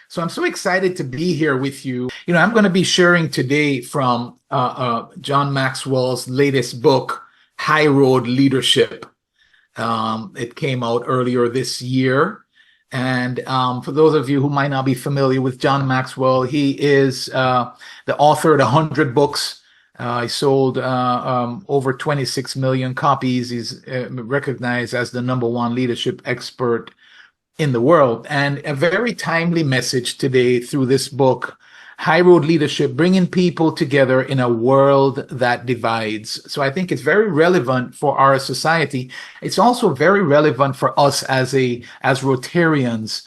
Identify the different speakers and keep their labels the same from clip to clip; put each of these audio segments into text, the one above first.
Speaker 1: So I'm so excited to be here with you. I'm going to be sharing today from John Maxwell's latest book, High Road Leadership. It came out earlier this year. And for those of you who might not be familiar with John Maxwell, he is the author of 100 books. He sold over 26 million copies. He's recognized as the #1 leadership expert in the world. And a very timely message today through this book, High Road Leadership, bringing people together in a world that divides. So I think it's very relevant for our society. It's also very relevant for us as Rotarians,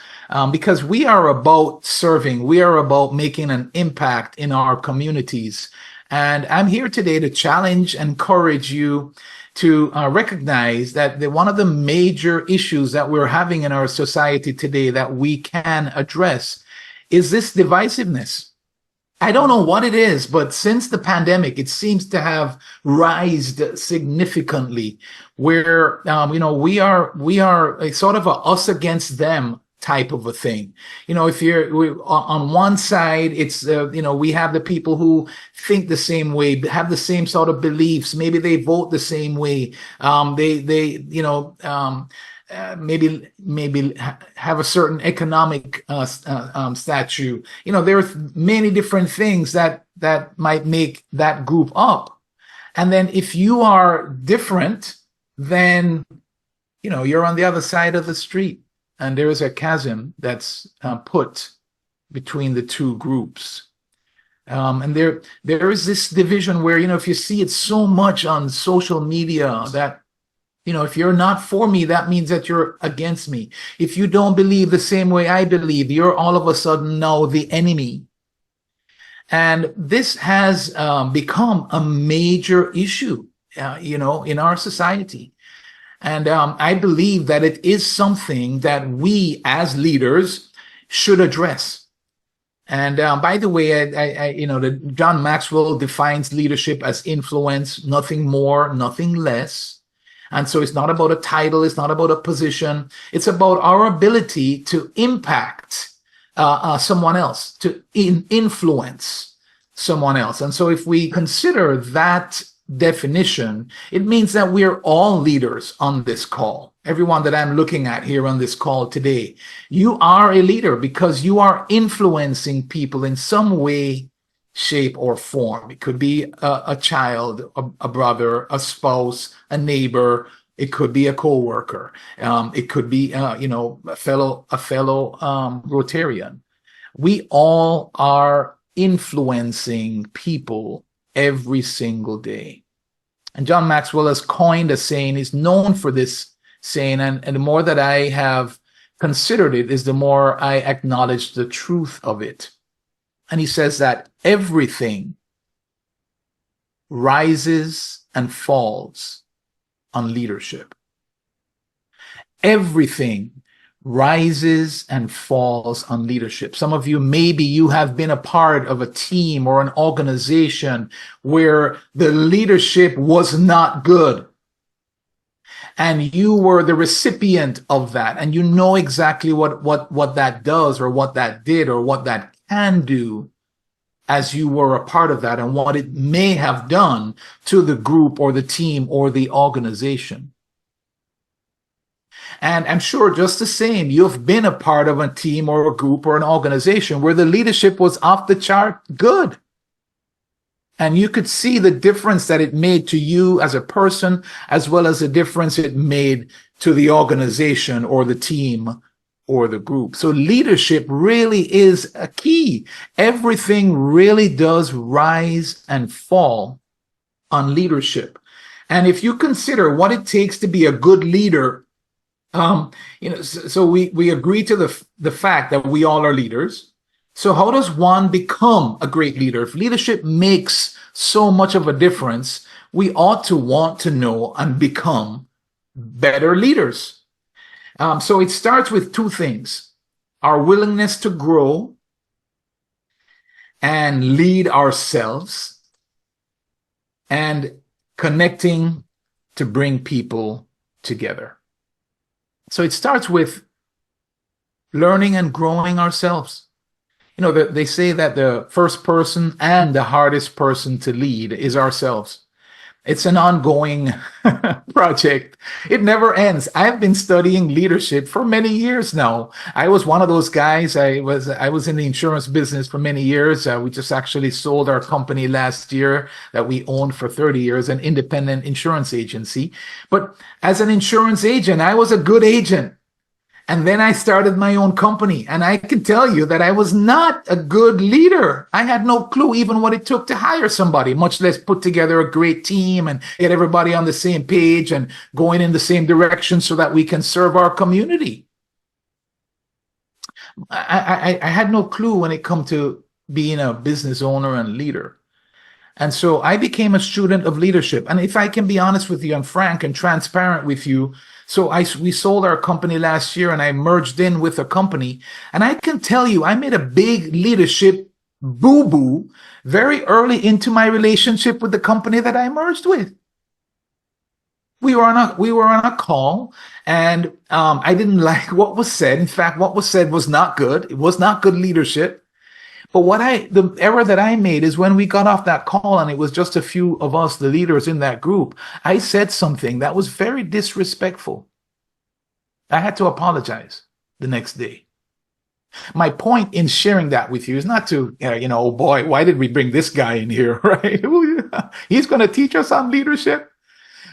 Speaker 1: because we are about serving. We are about making an impact in our communities. And I'm here today to challenge and encourage you to recognize that one of the major issues that we're having in our society today that we can address is this divisiveness. I don't know what it is, but since the pandemic, it seems to have rised significantly where, we are a sort of a us against them type of a thing. If on one side, it's, we have the people who think the same way, have the same sort of beliefs. Maybe they vote the same way. Maybe have a certain economic statue. There's many different things that might make that group up. And then if you are different, then, you're on the other side of the street. And there is a chasm that's put between the two groups. And there is this division where, if you see it so much on social media that, if you're not for me, that means that you're against me. If you don't believe the same way I believe, you're all of a sudden now the enemy. And this has become a major issue, in our society. And I believe that it is something that we as leaders should address. And by the way, John Maxwell defines leadership as influence, nothing more, nothing less. And so it's not about a title, it's not about a position, it's about our ability to impact someone else, to influence someone else. And so if we consider that definition, it means that we're all leaders on this call. Everyone that I'm looking at here on this call today, you are a leader because you are influencing people in some way, shape, or form. It could be a child, a brother, a spouse, a neighbor. It could be a coworker. It could be a fellow Rotarian. We all are influencing people every single day. And John Maxwell has coined a saying. He's known for this saying, and the more that I have considered it is the more I acknowledge the truth of it. And he says that everything rises and falls on leadership. Everything rises and falls on leadership. Some of you, maybe you have been a part of a team or an organization where the leadership was not good. And you were the recipient of that. And you know exactly what that does or what that did or what that can do as you were a part of that and what it may have done to the group or the team or the organization. And I'm sure just the same, you've been a part of a team or a group or an organization where the leadership was off the chart good. And you could see the difference that it made to you as a person, as well as the difference it made to the organization or the team or the group. So leadership really is a key. Everything really does rise and fall on leadership. And if you consider what it takes to be a good leader, so we agree to the fact that we all are leaders. So how does one become a great leader? If leadership makes so much of a difference, we ought to want to know and become better leaders. So it starts with two things: our willingness to grow and lead ourselves, and connecting to bring people together. So it starts with learning and growing ourselves. You know, they say that the first person and the hardest person to lead is ourselves. It's an ongoing project. It never ends. I've been studying leadership for many years now. I was one of those guys. I was in the insurance business for many years. We just actually sold our company last year that we owned for 30 years, an independent insurance agency. But as an insurance agent, I was a good agent. And then I started my own company. And I can tell you that I was not a good leader. I had no clue even what it took to hire somebody, much less put together a great team and get everybody on the same page and going in the same direction so that we can serve our community. I had no clue when it come to being a business owner and leader. And so I became a student of leadership. And if I can be honest with you, I'm frank and transparent with you. So we sold our company last year and I merged in with a company. And I can tell you, I made a big leadership boo-boo very early into my relationship with the company that I merged with. We were on a call and I didn't like what was said. In fact, what was said was not good. It was not good leadership. But the error that I made is when we got off that call and it was just a few of us, the leaders in that group, I said something that was very disrespectful. I had to apologize the next day. My point in sharing that with you is not to, oh boy, why did we bring this guy in here, right? He's going to teach us on leadership.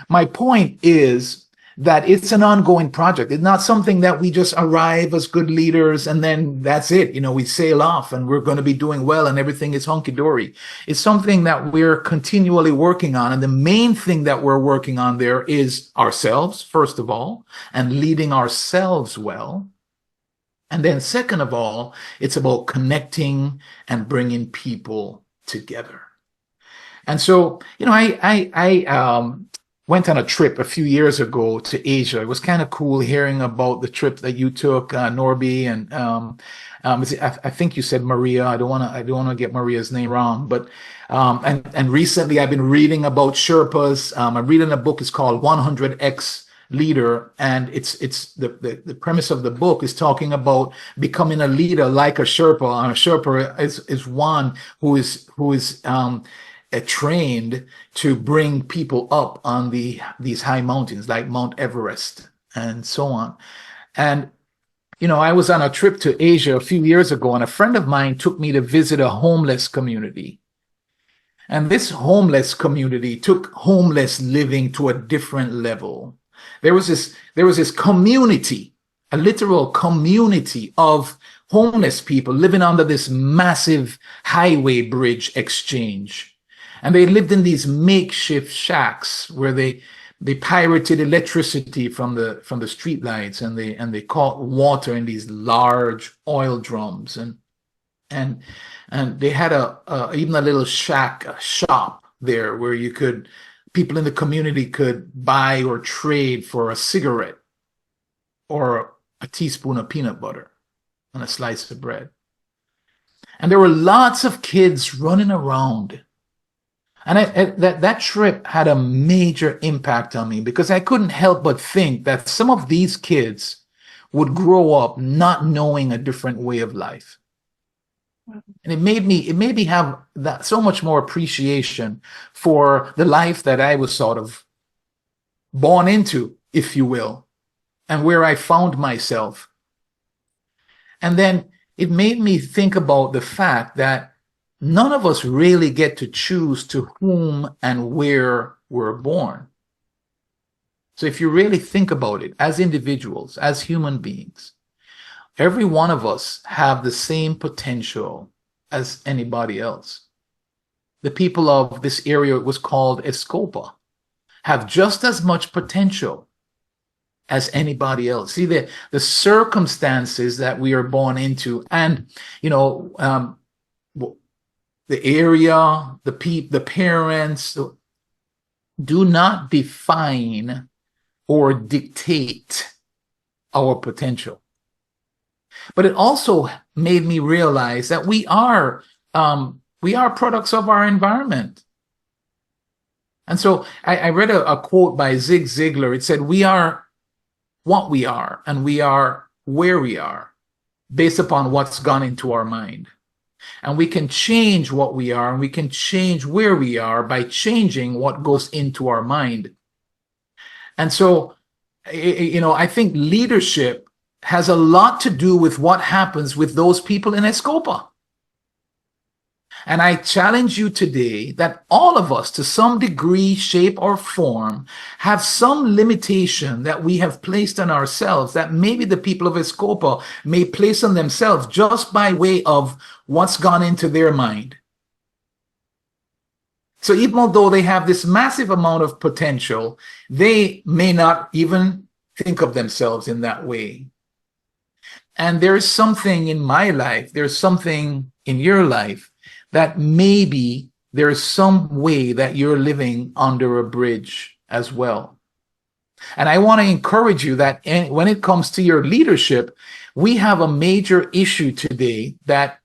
Speaker 1: My point is that it's an ongoing project. It's not something that we just arrive as good leaders and then that's it. We sail off and we're going to be doing well and everything is hunky-dory. It's something that we're continually working on. And the main thing that we're working on there is ourselves, first of all, and leading ourselves well. And then second of all, it's about connecting and bringing people together. And so, I went on a trip a few years ago to Asia. It was kind of cool hearing about the trip that you took, Norby, and I think you said Maria. I don't want to get Maria's name wrong, but and recently I've been reading about Sherpas. I'm reading a book. It's called 100X Leader, and it's the premise of the book is talking about becoming a leader like a Sherpa. A Sherpa is one who is trained to bring people up on these high mountains like Mount Everest and so on. And, I was on a trip to Asia a few years ago and a friend of mine took me to visit a homeless community. And this homeless community took homeless living to a different level. There was this community, a literal community of homeless people living under this massive highway bridge exchange. And they lived in these makeshift shacks where they pirated electricity from the street lights and they caught water in these large oil drums and they had even a little a shop there where people in the community could buy or trade for a cigarette or a teaspoon of peanut butter and a slice of bread. And there were lots of kids running around. And that trip had a major impact on me because I couldn't help but think that some of these kids would grow up not knowing a different way of life. And it made me have that so much more appreciation for the life that I was sort of born into, if you will, and where I found myself. And then it made me think about the fact that none of us really get to choose to whom and where we're born. So if you really think about it, as individuals, as human beings, every one of us have the same potential as anybody else. The people of this area, it was called Escopa, have just as much potential as anybody else. See, the circumstances that we are born into and, the area, the parents do not define or dictate our potential. But it also made me realize that we are products of our environment. And so I read a quote by Zig Ziglar. It said, "We are what we are, and we are where we are, based upon what's gone into our mind." And we can change what we are, and we can change where we are by changing what goes into our mind. And so, I think leadership has a lot to do with what happens with those people in Escopa. And I challenge you today that all of us, to some degree, shape, or form, have some limitation that we have placed on ourselves that maybe the people of Escopa may place on themselves just by way of what's gone into their mind. So even though they have this massive amount of potential, they may not even think of themselves in that way. And there's something in my life, there's something in your life, that maybe there's some way that you're living under a bridge as well. And I want to encourage you that when it comes to your leadership, we have a major issue today that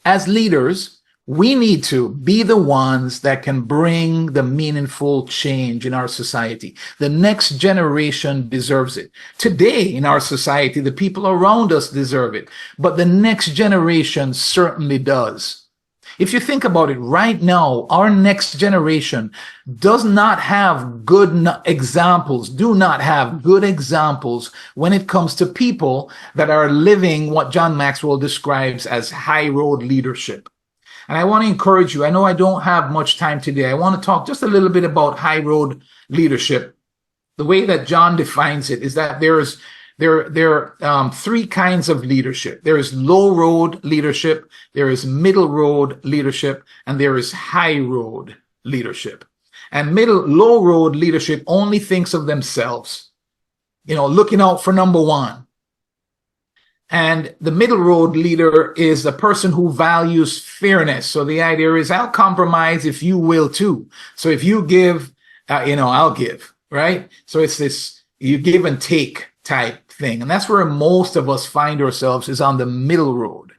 Speaker 1: as leaders, we need to be the ones that can bring the meaningful change in our society. The next generation deserves it. Today in our society, the people around us deserve it, but the next generation certainly does. If you think about it right now, our next generation does not have good examples, do not have good examples when it comes to people that are living what John Maxwell describes as high road leadership. And I want to encourage you, I know I don't have much time today. I want to talk just a little bit about high road leadership. The way that John defines it is that there are three kinds of leadership. There is low road leadership, there is middle road leadership, and there is high road leadership. And low road leadership only thinks of themselves, looking out for number one. And the middle road leader is a person who values fairness. So the idea is, I'll compromise if you will too. So if you give, I'll give, right? So it's this, you give and take type thing. And that's where most of us find ourselves, is on the middle road.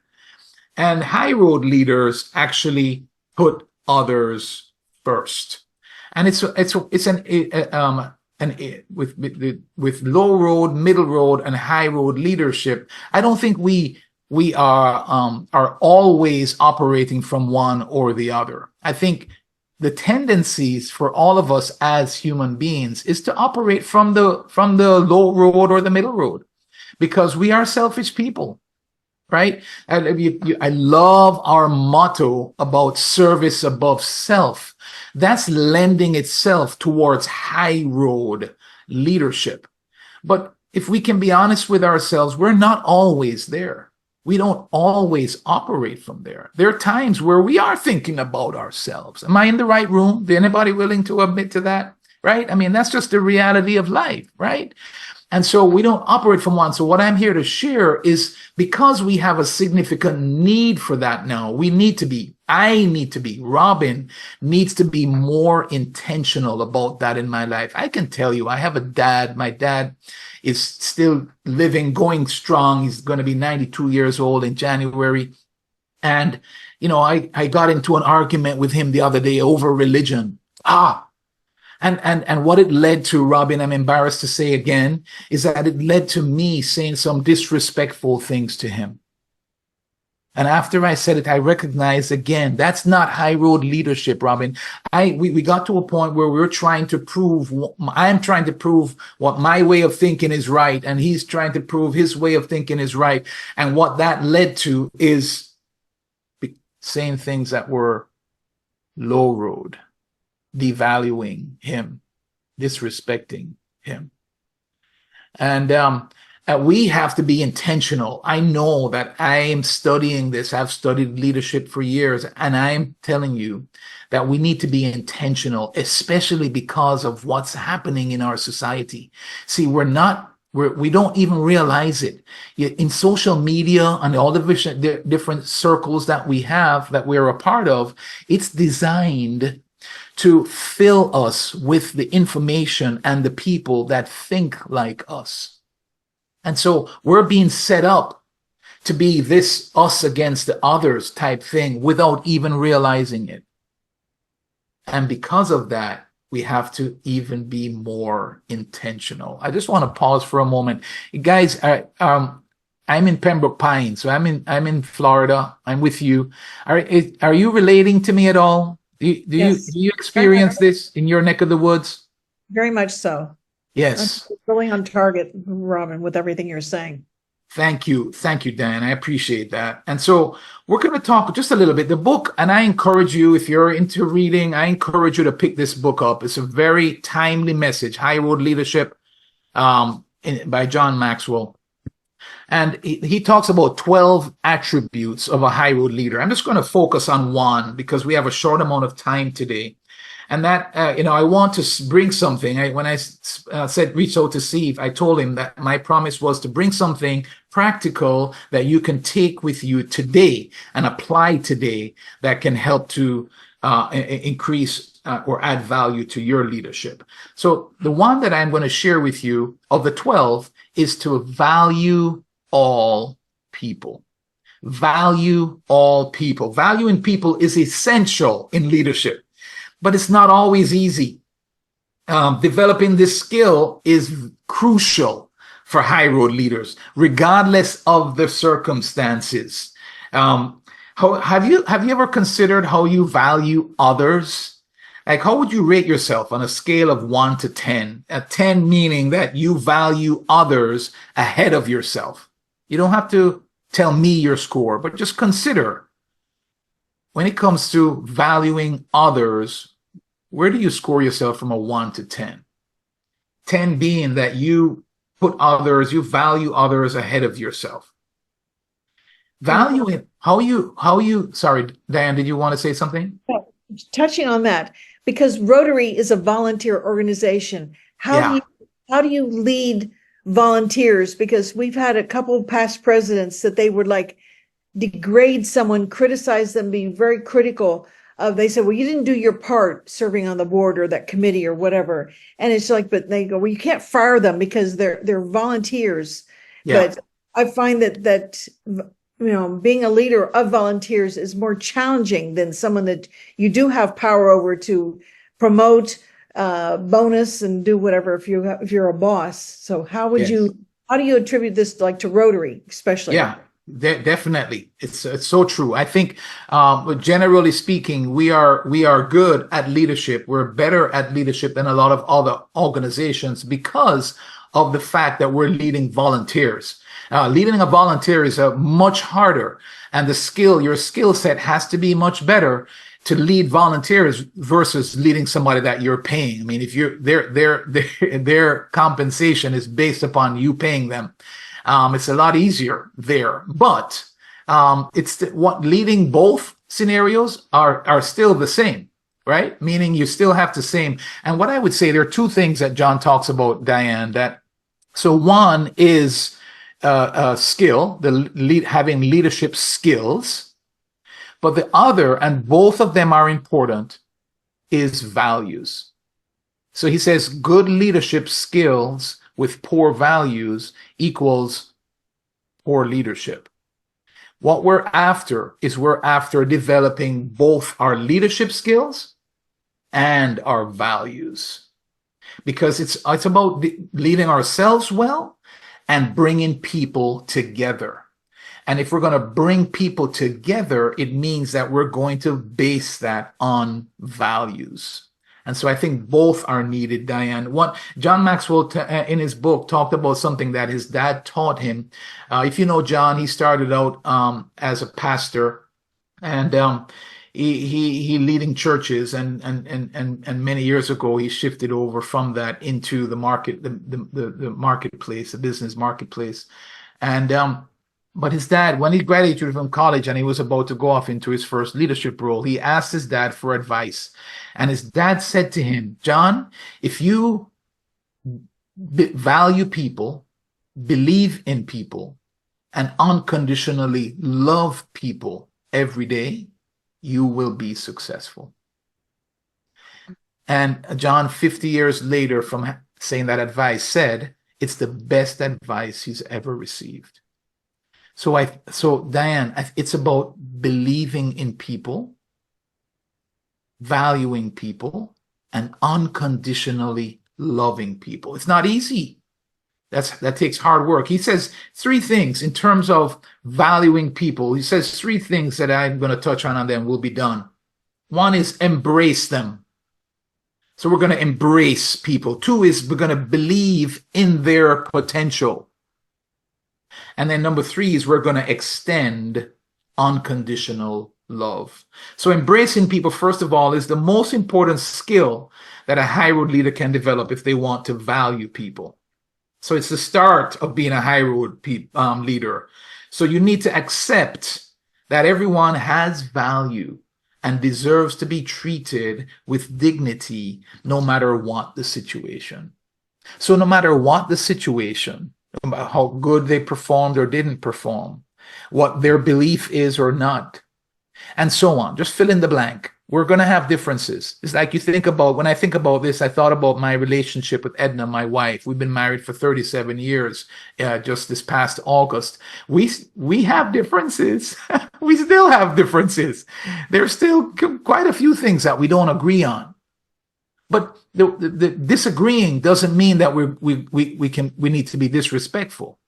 Speaker 1: And high road leaders actually put others first. And with low road, middle road, and high road leadership, I don't think we are always operating from one or the other. I think the tendencies for all of us as human beings is to operate from the low road or the middle road, because we are selfish people, right? I love our motto about service above self. That's lending itself towards high road leadership. But if we can be honest with ourselves, we're not always there. We don't always operate from there. There are times where we are thinking about ourselves. Am I in the right room? Is anybody willing to admit to that? Right? I mean, that's just the reality of life, right? And so we don't operate from one. So what I'm here to share is, because we have a significant need for that now, Robin needs to be more intentional about that in my life. I can tell you, I have a dad. My dad is still living, going strong. He's going to be 92 years old in January. And, I got into an argument with him the other day over religion. And what it led to, Robin, I'm embarrassed to say again, is that it led to me saying some disrespectful things to him. And after I said it, I recognized again, that's not high road leadership, Robin. We got to a point where I'm trying to prove what my way of thinking is right, and he's trying to prove his way of thinking is right. And what that led to is saying things that were low road, devaluing him, disrespecting him. And we have to be intentional. I know that I am studying this. I've studied leadership for years, and I'm telling you that we need to be intentional, especially because of what's happening in our society. See, we don't even realize it. In social media and all the different circles that we're a part of, it's designed to fill us with the information and the people that think like us. And so we're being set up to be this us against the others type thing without even realizing it. And because of that, we have to even be more intentional. I just want to pause for a moment. Guys, I'm in Pembroke Pines, so I'm in Florida. I'm with you. Are you relating to me at all?
Speaker 2: Yes,
Speaker 1: Do you
Speaker 2: very much,
Speaker 1: experience this in your neck of the woods?
Speaker 2: very much so. I'm
Speaker 1: Yes.
Speaker 2: really on target, Robin, with everything you're saying.
Speaker 1: Thank you. Thank you, Dan. I appreciate that. And so we're going to talk just a little bit. The book, and I encourage you, if you're into reading, I encourage you to pick this book up. It's a very timely message, High Road Leadership, by John Maxwell. And he talks about 12 attributes of a high road leader. I'm just going to focus on one because we have a short amount of time today. And that, I want to bring something. When I said reach out to Steve, I told him that my promise was to bring something practical that you can take with you today and apply today that can help to increase or add value to your leadership. So the one that I'm going to share with you of the 12 is to value all people. Value all people. Valuing people is essential in leadership, but it's not always easy. Developing this skill is crucial for high road leaders, regardless of the circumstances. Have you ever considered how you value others? Like, how would you rate yourself on a scale of 1 to 10? A 10 meaning that you value others ahead of yourself. You don't have to tell me your score, but just consider when it comes to valuing others, where do you score yourself from a 1 to 10? 10 being that you value others ahead of yourself. Valuing, sorry, Diane, did you want to say something?
Speaker 2: Touching on that, because Rotary is a volunteer organization.
Speaker 1: Yeah.
Speaker 2: How do you lead volunteers? Because we've had a couple of past presidents that they would like degrade someone, criticize them, be very critical of. They said, well, you didn't do your part serving on the board or that committee or whatever. And it's like, but they go, well, you can't fire them because they're volunteers.
Speaker 1: Yeah.
Speaker 2: But I find that being a leader of volunteers is more challenging than someone that you do have power over to promote, bonus, and do whatever if you're a boss. So how do
Speaker 1: Yes.
Speaker 2: you attribute this like to Rotary, especially?
Speaker 1: Yeah, definitely. It's so true. I think, generally speaking, we are good at leadership. We're better at leadership than a lot of other organizations because of the fact that we're leading volunteers. Leading a volunteer is much harder, and your skill set has to be much better to lead volunteers versus leading somebody that you're paying. I mean, if their compensation is based upon you paying them. It's a lot easier there, but leading both scenarios are still the same, right? Meaning you still have the same. And what I would say, there are two things that John talks about, Diane. So one is skill, having leadership skills, but the other, and both of them are important, is values. So he says good leadership skills with poor values equals poor leadership. What we're after developing both our leadership skills and our values, because it's about leading ourselves well and bringing people together. And if we're going to bring people together, it means that we're going to base that on values. And so I think both are needed, Diane. John Maxwell, in his book, talked about something that his dad taught him. If you know John, he started out as a pastor, and he leading churches, and many years ago he shifted over from that into the marketplace, the business marketplace, and but his dad, when he graduated from college and he was about to go off into his first leadership role, he asked his dad for advice. And his dad said to him, John, if you value people, believe in people, and unconditionally love people every day, you will be successful. And John, 50 years later from saying that advice, said it's the best advice he's ever received. So Diane, it's about believing in people, valuing people, and unconditionally loving people. It's not easy. That takes hard work. He says three things in terms of valuing people. He says three things that I'm going to touch on, and then we'll be done. One is embrace them. So we're going to embrace people. Two is we're going to believe in their potential. And then number three is we're going to extend unconditional love. So embracing people, first of all, is the most important skill that a high road leader can develop if they want to value people. So it's the start of being a high road leader. So you need to accept that everyone has value and deserves to be treated with dignity no matter what the situation. So no matter what the situation, no matter how good they performed or didn't perform, what their belief is or not, and so on, just fill in the blank. We're going to have differences. It's like you think about, when I think about this, I thought about my relationship with Edna, my wife. We've been married for 37 years, just this past August. We have differences. We still have differences. There's still quite a few things that we don't agree on. But the disagreeing doesn't mean that we need to be disrespectful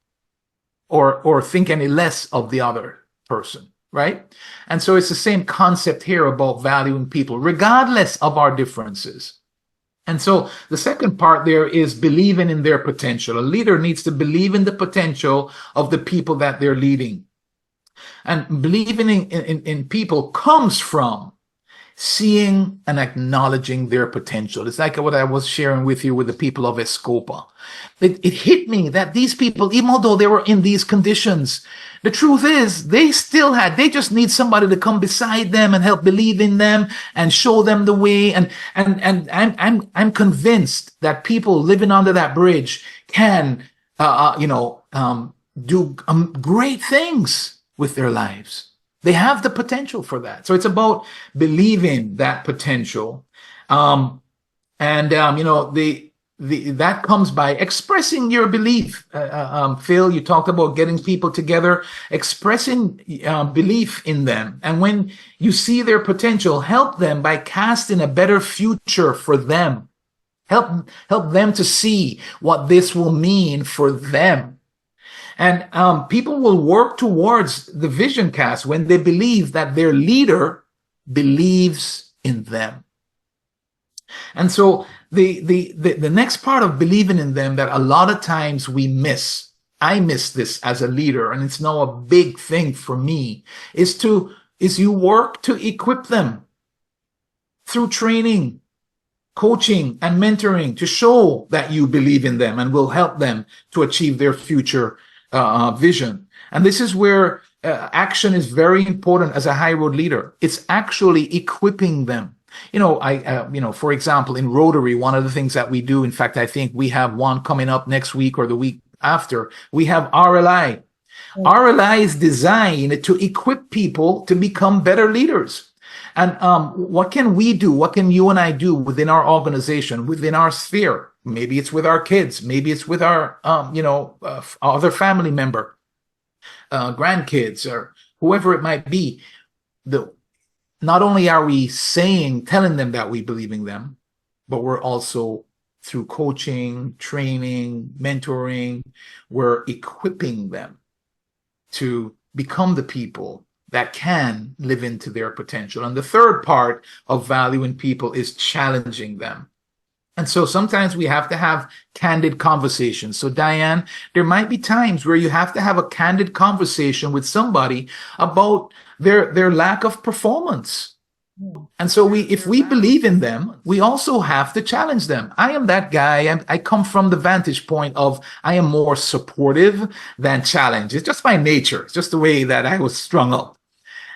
Speaker 1: or think any less of the other person. Right? And so it's the same concept here about valuing people, regardless of our differences. And so the second part there is believing in their potential. A leader needs to believe in the potential of the people that they're leading. And believing in people comes from seeing and acknowledging their potential. It's like what I was sharing with you with the people of Escopa. It hit me that these people, even though they were in these conditions, the truth is they just need somebody to come beside them and help believe in them and show them the way. And I'm convinced that people living under that bridge can, do great things with their lives. They have the potential for that. So it's about believing that potential. That comes by expressing your belief. Phil, you talked about getting people together, expressing belief in them. And when you see their potential, help them by casting a better future for them. Help them to see what this will mean for them. And people will work towards the vision cast when they believe that their leader believes in them. And so the next part of believing in them that a lot of times we miss, I miss this as a leader, and it's now a big thing for me, is you work to equip them through training, coaching, and mentoring to show that you believe in them and will help them to achieve their future vision. And this is where action is very important as a high road leader. It's actually equipping them. For example, in Rotary, one of the things that we do, in fact, I think we have one coming up next week or the week after, we have RLI. RLI is designed to equip people to become better leaders. And what can we do? What can you and I do within our organization, within our sphere? Maybe it's with our kids. Maybe it's with our, other family member, grandkids, or whoever it might be. Not only are we telling them that we believe in them, but we're also, through coaching, training, mentoring, we're equipping them to become the people that can live into their potential. And the third part of valuing people is challenging them. And so sometimes we have to have candid conversations. So Diane, there might be times where you have to have a candid conversation with somebody about their lack of performance. And so if we believe in them, we also have to challenge them. I am that guy. I come from the vantage point of I am more supportive than challenge. It's just my nature. It's just the way that I was strung up.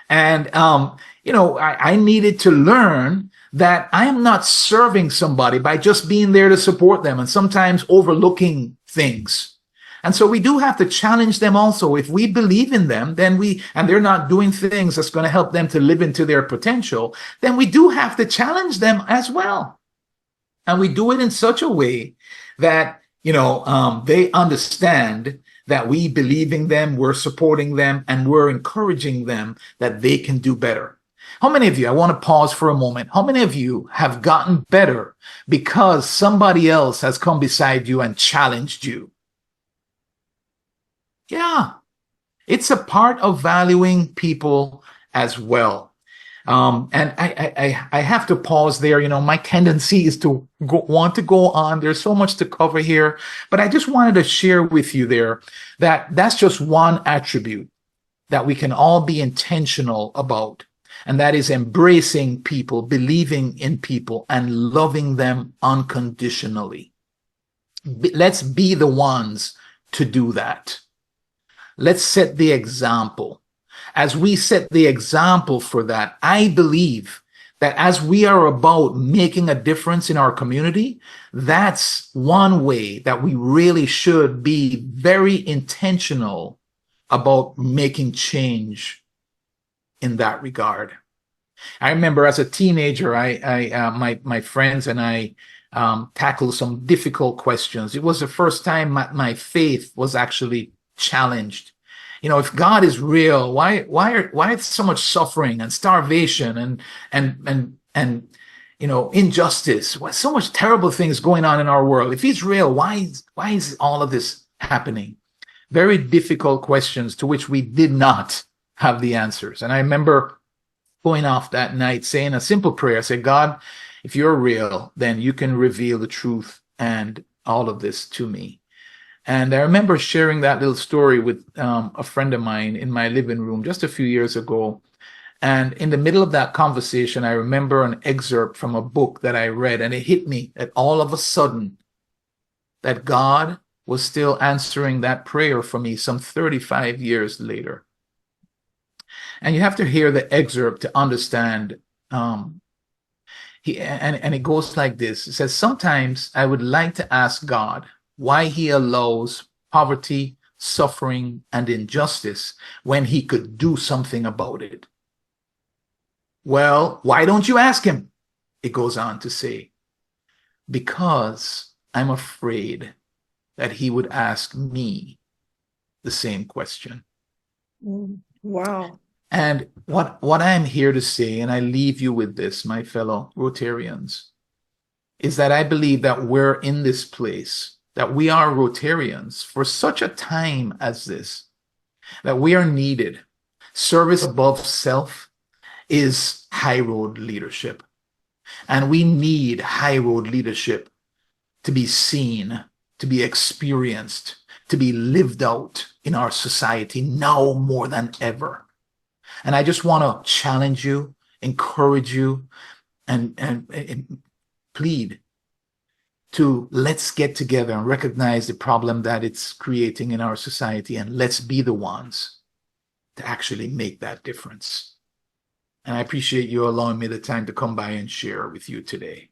Speaker 1: And, I needed to learn that I am not serving somebody by just being there to support them and sometimes overlooking things. And so we do have to challenge them also. If we believe in them, and they're not doing things that's going to help them to live into their potential, then we do have to challenge them as well. And we do it in such a way that, they understand that we believe in them, we're supporting them, and we're encouraging them that they can do better. How many of you, I want to pause for a moment. How many of you have gotten better because somebody else has come beside you and challenged you? Yeah, it's a part of valuing people as well. And I have to pause there. You know, my tendency is to want to go on. There's so much to cover here, but I just wanted to share with you there that that's just one attribute that we can all be intentional about. And that is embracing people, believing in people, and loving them unconditionally. Let's be the ones to do that. Let's set the example. As we set the example for that, I believe that as we are about making a difference in our community, that's one way that we really should be very intentional about making change in that regard. I remember as a teenager, my friends and I tackled some difficult questions. It was the first time my faith was actually challenged. You know, if God is real, why is so much suffering and starvation and you know, injustice? Why so much terrible things going on in our world? If He's real, why is all of this happening? Very difficult questions to which we did not have the answers. And I remember going off that night saying a simple prayer. I said, God, if you're real, then you can reveal the truth and all of this to me. And I remember sharing that little story with a friend of mine in my living room just a few years ago. And in the middle of that conversation, I remember an excerpt from a book that I read, and it hit me that all of a sudden that God was still answering that prayer for me some 35 years later. And you have to hear the excerpt to understand. And it goes like this. It says, sometimes I would like to ask God why He allows poverty, suffering, and injustice when He could do something about it. Well, why don't you ask Him? It goes on to say, because I'm afraid that He would ask me the same question.
Speaker 2: Wow.
Speaker 1: And what I'm here to say, and I leave you with this, my fellow Rotarians, is that I believe that we're in this place, that we are Rotarians for such a time as this, that we are needed. Service above self is high road leadership. And we need high road leadership to be seen, to be experienced, to be lived out in our society now more than ever. And I just want to challenge you, encourage you, and plead to let's get together and recognize the problem that it's creating in our society, and let's be the ones to actually make that difference. And I appreciate you allowing me the time to come by and share with you today.